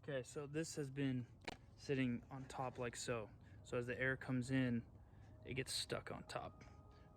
Okay, so this has been sitting on top like so. So as the air comes in, it gets stuck on top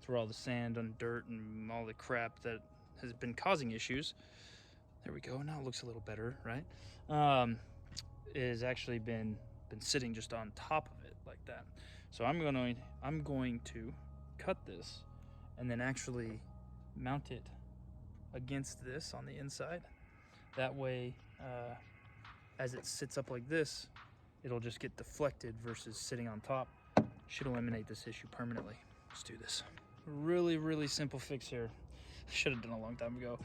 through all the sand and dirt and all the crap that has been causing issues. There we go. Now it looks a little better, right? It has actually been sitting just on top of it like that. So I'm going to cut this and then actually mount it against this on the inside. That way, as it sits up like this, it'll just get deflected versus sitting on top. Should eliminate this issue permanently. Let's do this. Really, really simple fix here. Should have done a long time ago.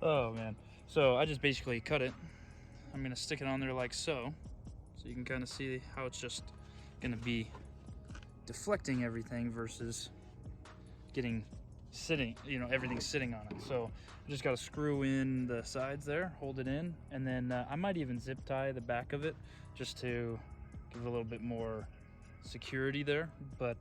Oh man. So I just basically cut it. I'm gonna stick it on there like so. So you can kind of see how it's just gonna be deflecting everything versus getting sitting, you know, everything's sitting on it. So I just got to screw in the sides there, hold it in, and then I might even zip tie the back of it just to give it a little bit more security there. But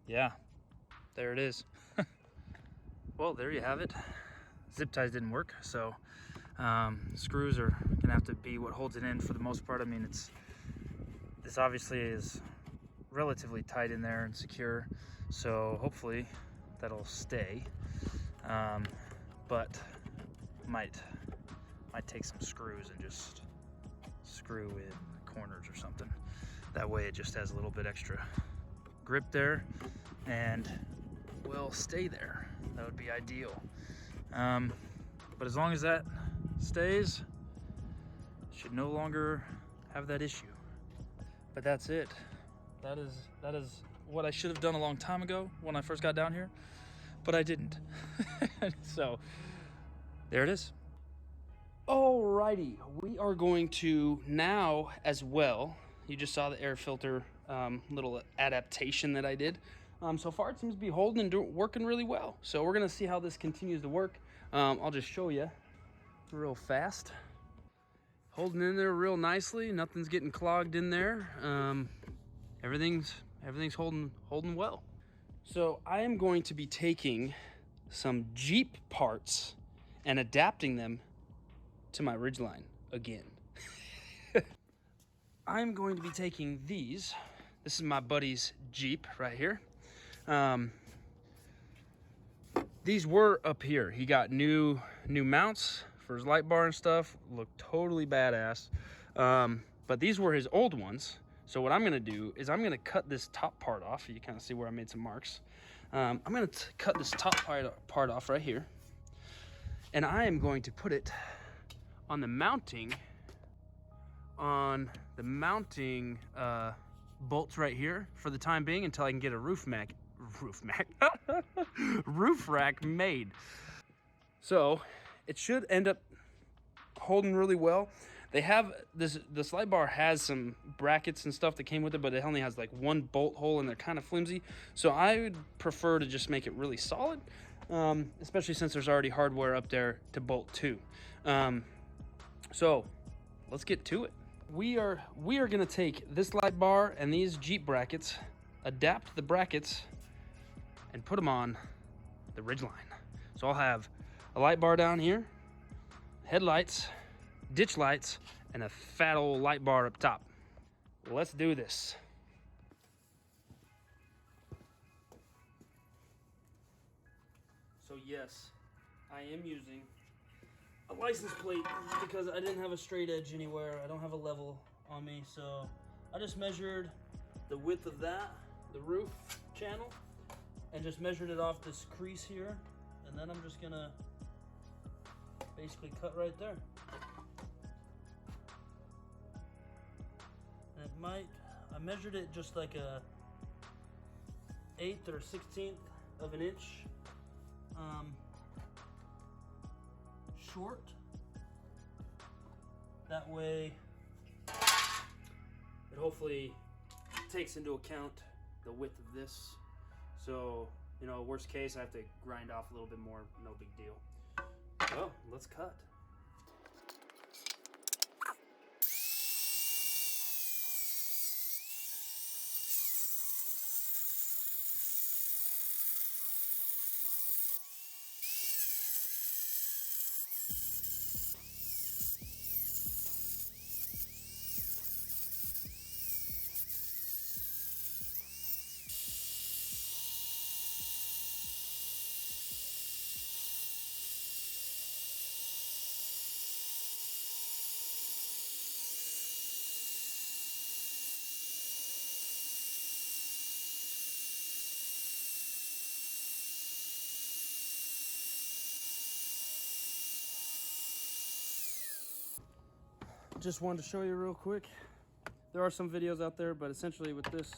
yeah, there it is. Well, there you have it. Zip ties didn't work, so screws are gonna have to be what holds it in for the most part. I mean, this obviously is relatively tight in there and secure, so hopefully that'll stay, but might take some screws and just screw in corners or something. That way it just has a little bit extra grip there and will stay there. That would be ideal. But as long as that stays, should no longer have that issue. But that's it. That is what I should have done a long time ago when I first got down here, but I didn't. So there it is. Alrighty, we are going to now as well, you just saw the air filter little adaptation that I did. So far it seems to be holding and working really well. So we're gonna see how this continues to work. I'll just show you real fast. Holding in there real nicely, nothing's getting clogged in there. Everything's holding well. So I am going to be taking some Jeep parts and adapting them to my Ridgeline again. I'm going to be taking these. This is my buddy's Jeep right here. These were up here. He got new mounts for his light bar and stuff. Looked totally badass. But these were his old ones. So what I'm gonna do is I'm gonna cut this top part off. You kind of see where I made some marks. I'm gonna cut this top part off right here. And I am going to put it on the mounting bolts right here for the time being until I can get a roof rack made. So it should end up holding really well. They have this light bar has some brackets and stuff that came with it, but it only has like one bolt hole and they're kind of flimsy. So I would prefer to just make it really solid, especially since there's already hardware up there to bolt to. So let's get to it. We are gonna take this light bar and these Jeep brackets, adapt the brackets, and put them on the Ridgeline. So I'll have a light bar down here, headlights, ditch lights, and a fat old light bar up top. Let's do this. So yes, I am using a license plate because I didn't have a straight edge anywhere. I don't have a level on me, so I just measured the width of that, the roof channel, and just measured it off this crease here, and then I'm just gonna basically cut right there. I measured it just like a 1/8 or 1/16 of an inch short. That way it hopefully takes into account the width of this. So, you know, worst case, I have to grind off a little bit more, no big deal. Well, let's cut. Just wanted to show you real quick. There are some videos out there, but essentially with this,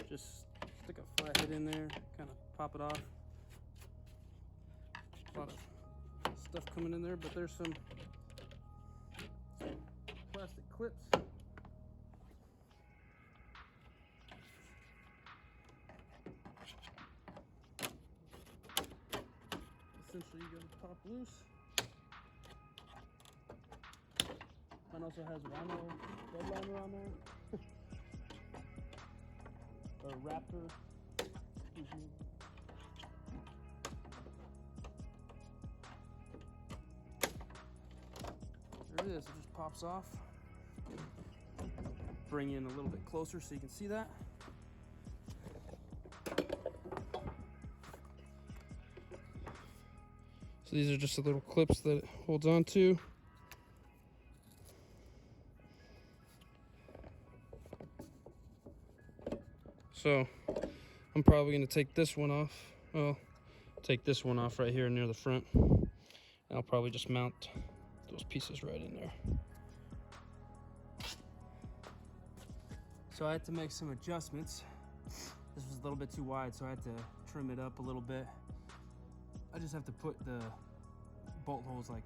just stick a flathead in there, kind of pop it off. A lot of stuff coming in there, but there's some plastic clips. Essentially, you gotta pop loose. Mine also has Rhino redliner on there. Or Raptor. There it is, it just pops off. Bring in a little bit closer so you can see that. So these are just the little clips that it holds on to. So I'm probably going to take this one off. Well, take this one off right here near the front. And I'll probably just mount those pieces right in there. So I had to make some adjustments. This was a little bit too wide, so I had to trim it up a little bit. I just have to put the bolt holes like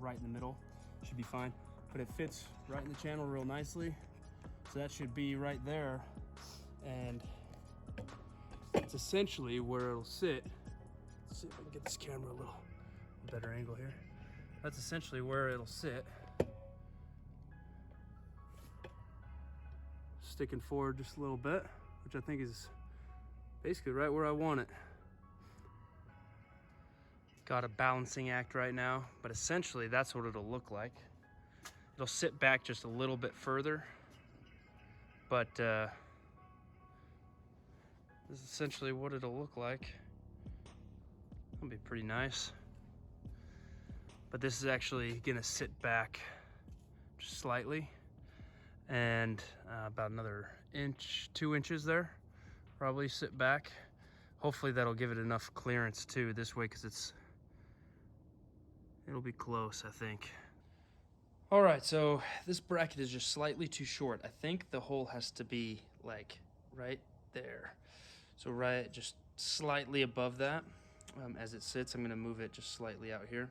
right in the middle. Should be fine. But it fits right in the channel real nicely. So that should be right there. And it's essentially where it'll sit. Let's see if I can get this camera a little better angle here. That's essentially where it'll sit. Sticking forward just a little bit, which I think is basically right where I want it. Got a balancing act right now, but essentially that's what it'll look like. It'll sit back just a little bit further, but this is essentially what it'll look like. That'll be pretty nice. But this is actually gonna sit back just slightly, and about another inch, 2 inches there, probably sit back. Hopefully that'll give it enough clearance too this way, because it'll be close, I think. All right, so this bracket is just slightly too short. I think the hole has to be like right there. So right, just slightly above that. As it sits, I'm gonna move it just slightly out here.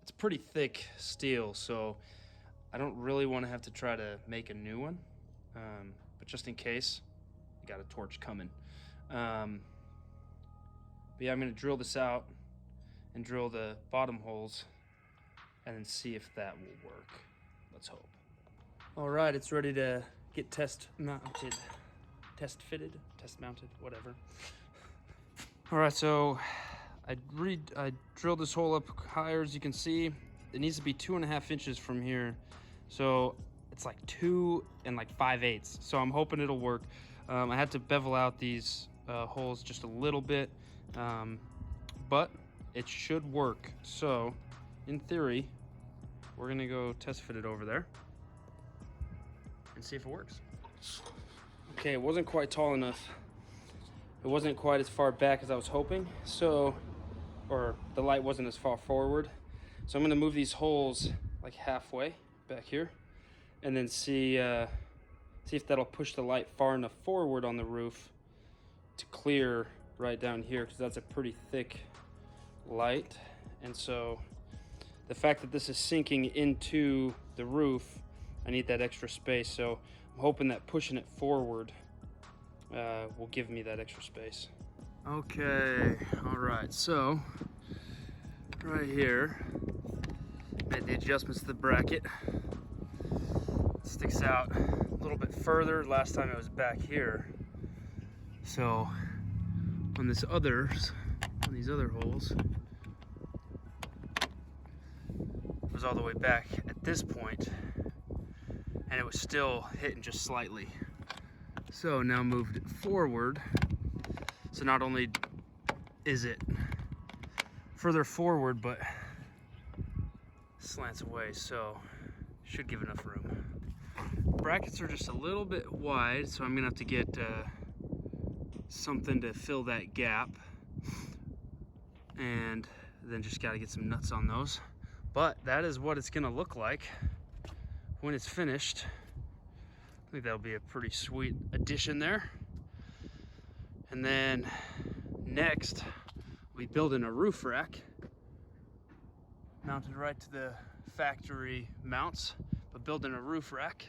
It's pretty thick steel, so I don't really want to have to try to make a new one, but just in case, I got a torch coming. But yeah, I'm gonna drill this out and drill the bottom holes and then see if that will work. Let's hope. All right, it's ready to get test mounted, test fitted, test mounted, whatever. All right, so I drilled this hole up higher, as you can see. It needs to be 2.5 inches from here. So it's like 2 5/8. So I'm hoping it'll work. I had to bevel out these holes just a little bit, but it should work. So in theory, we're gonna go test fit it over there and see if it works. Okay, it wasn't quite tall enough. It wasn't quite as far back as I was hoping. So, or the light wasn't as far forward. So I'm gonna move these holes like halfway back here and then see if that'll push the light far enough forward on the roof to clear right down here, because that's a pretty thick light. And so the fact that this is sinking into the roof, I need that extra space. So I'm hoping that pushing it forward will give me that extra space. Okay, all right, so right here, made the adjustments to the bracket. It sticks out a little bit further. Last time it was back here. So on these other holes, it was all the way back at this point, and it was still hitting just slightly. So now moved it forward. So not only is it further forward, but slants away, so should give enough room. Brackets are just a little bit wide, so I'm gonna have to get something to fill that gap, and then just gotta get some nuts on those. But that is what it's gonna look like when it's finished. I think that'll be a pretty sweet addition there. And then next, we'll be building a roof rack mounted right to the factory mounts, but building a roof rack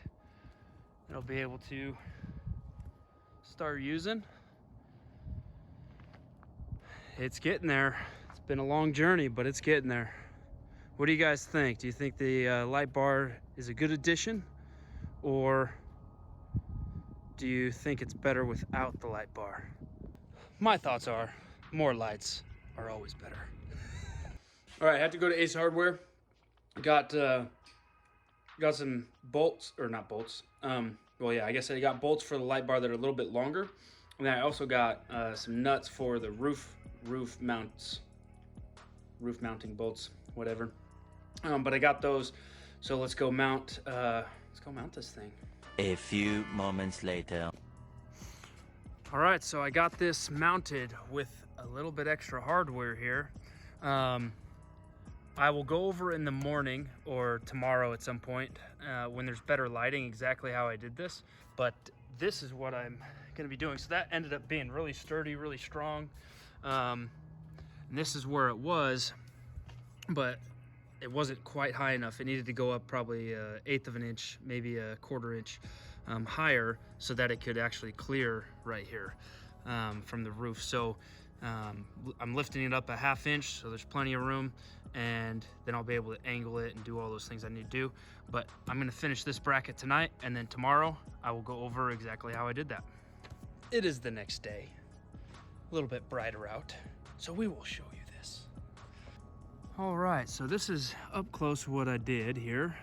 that I'll be able to start using. It's getting there. It's been a long journey, but it's getting there. What do you guys think? Do you think the light bar is a good addition, or do you think it's better without the light bar? My thoughts are more lights are always better. All right, I had to go to Ace Hardware. Got some bolts, or not bolts. Well, yeah, I guess I got bolts for the light bar that are a little bit longer, and then I also got some nuts for the roof mounting bolts, whatever. But I got those, so let's go mount this thing. A few moments later. All right, so I got this mounted with a little bit extra hardware here. I will go over in the morning or tomorrow at some point when there's better lighting exactly how I did this. But this is what I'm gonna be doing. So that ended up being really sturdy, really strong. And this is where it was, but it wasn't quite high enough. It needed to go up probably 1/8 of an inch, maybe 1/4 inch higher, so that it could actually clear right here from the roof. So I'm lifting it up 1/2 inch, so there's plenty of room, and then I'll be able to angle it and do all those things I need to do. But I'm gonna finish this bracket tonight, and then tomorrow I will go over exactly how I did that. It is the next day, a little bit brighter out, so we will show you this. All right, so this is up close what I did here.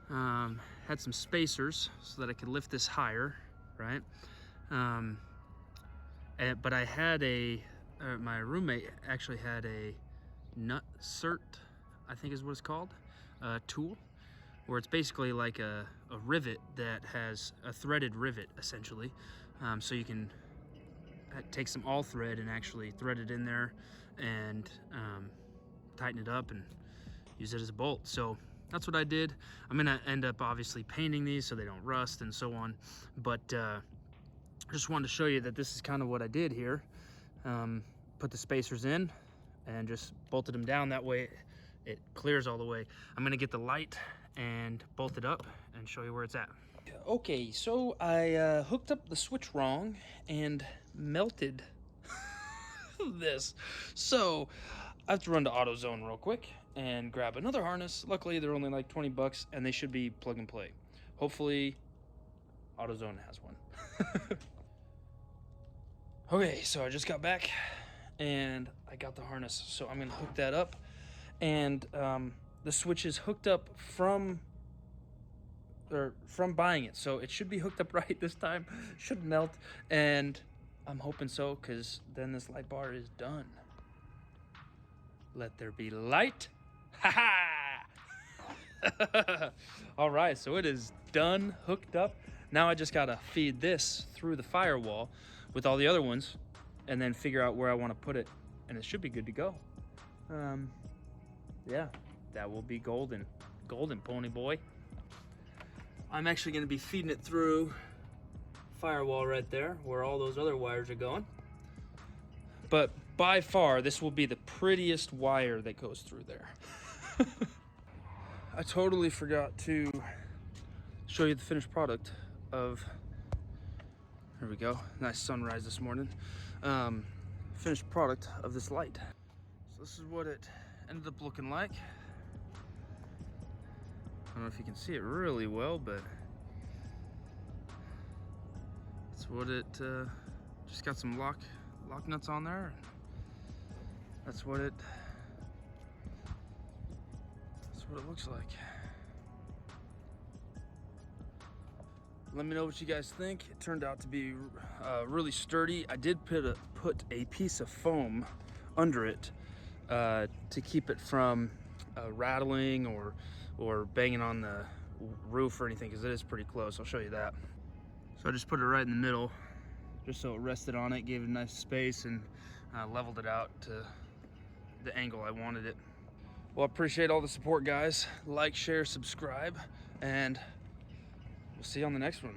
Had some spacers so that I could lift this higher, right? But I had my roommate actually had a nut cert, I think is what it's called, tool, where it's basically like a rivet that has a threaded rivet, essentially. So you can take some all thread and actually thread it in there and tighten it up and use it as a bolt. So that's what I did. I'm gonna end up obviously painting these so they don't rust and so on, but just wanted to show you that this is kind of what I did here. Put the spacers in and just bolted them down. That way it clears all the way. I'm gonna get the light and bolt it up and show you where it's at. Okay, so I hooked up the switch wrong and melted this. So I have to run to AutoZone real quick and grab another harness. Luckily, they're only like 20 bucks and they should be plug and play. Hopefully, AutoZone has one. Okay, so I just got back and I got the harness. So I'm gonna hook that up, and the switch is hooked up from buying it. So it should be hooked up right this time. Shouldn't melt, and I'm hoping so, because then this light bar is done. Let there be light. Ha ha! All right, so it is done, hooked up. Now I just gotta feed this through the firewall with all the other ones, and then figure out where I want to put it, and it should be good to go. Yeah, that will be golden, golden pony boy. I'm actually going to be feeding it through firewall right there where all those other wires are going. But by far, this will be the prettiest wire that goes through there. I totally forgot to show you the finished product of, here we go, nice sunrise this morning. Finished product of this light. So this is what it ended up looking like. I don't know if you can see it really well, but that's what it, just got some lock nuts on there. That's what it looks like. Let me know what you guys think. It turned out to be really sturdy. I did put a piece of foam under it to keep it from rattling or banging on the roof or anything, because it is pretty close. I'll show you that. So I just put it right in the middle, just so it rested on it, gave it a nice space, and leveled it out to the angle I wanted it. Well, I appreciate all the support, guys. Like, share, subscribe, and we'll see you on the next one.